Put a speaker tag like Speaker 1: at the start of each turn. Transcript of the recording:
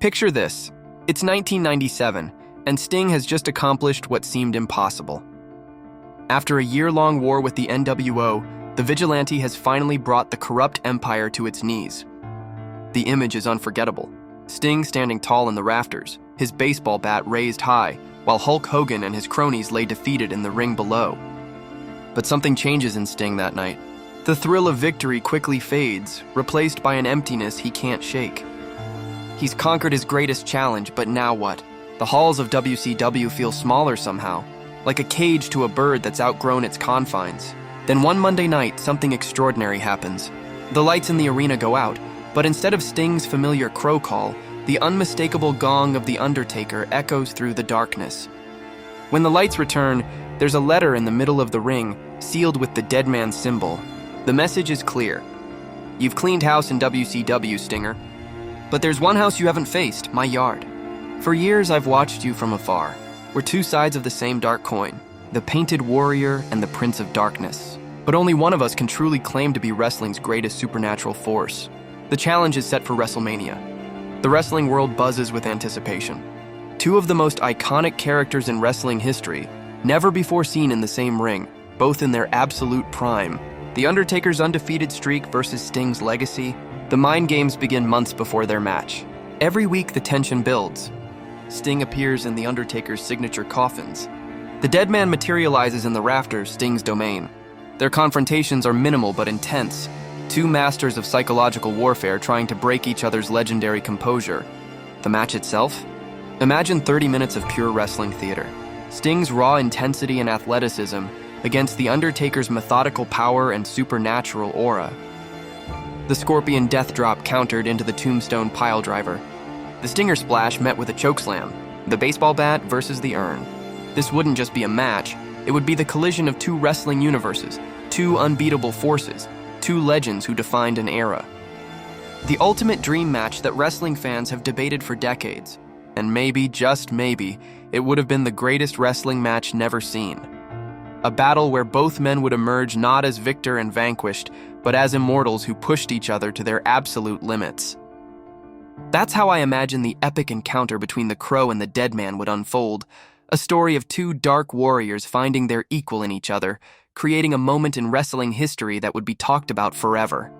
Speaker 1: Picture this. It's 1997, and Sting has just accomplished what seemed impossible. After a year-long war with the NWO, the vigilante has finally brought the corrupt empire to its knees. The image is unforgettable. Sting standing tall in the rafters, his baseball bat raised high, while Hulk Hogan and his cronies lay defeated in the ring below. But something changes in Sting that night. The thrill of victory quickly fades, replaced by an emptiness he can't shake. He's conquered his greatest challenge, but now what? The halls of WCW feel smaller somehow, like a cage to a bird that's outgrown its confines. Then one Monday night, something extraordinary happens. The lights in the arena go out, but instead of Sting's familiar crow call, the unmistakable gong of The Undertaker echoes through the darkness. When the lights return, there's a letter in the middle of the ring, sealed with the Deadman symbol. The message is clear. You've cleaned house in WCW, Stinger. But there's one house you haven't faced, my yard. For years I've watched you from afar. We're two sides of the same dark coin, the Painted Warrior and the Prince of Darkness. But only one of us can truly claim to be wrestling's greatest supernatural force. The challenge is set for WrestleMania. The wrestling world buzzes with anticipation. Two of the most iconic characters in wrestling history, never before seen in the same ring, both in their absolute prime. The Undertaker's undefeated streak versus Sting's legacy. The mind games begin months before their match. Every week the tension builds. Sting appears in The Undertaker's signature coffins. The Deadman materializes in the rafters, Sting's domain. Their confrontations are minimal but intense. Two masters of psychological warfare trying to break each other's legendary composure. The match itself? Imagine 30 minutes of pure wrestling theater. Sting's raw intensity and athleticism against The Undertaker's methodical power and supernatural aura. The Scorpion Death Drop countered into the Tombstone Piledriver. The Stinger Splash met with a chokeslam. The baseball bat versus the urn. This wouldn't just be a match, it would be the collision of two wrestling universes, two unbeatable forces, two legends who defined an era. The ultimate dream match that wrestling fans have debated for decades. And maybe, just maybe, it would have been the greatest wrestling match never seen. A battle where both men would emerge not as victor and vanquished, but as immortals who pushed each other to their absolute limits. That's how I imagine the epic encounter between the Crow and the Deadman would unfold, a story of two dark warriors finding their equal in each other, creating a moment in wrestling history that would be talked about forever.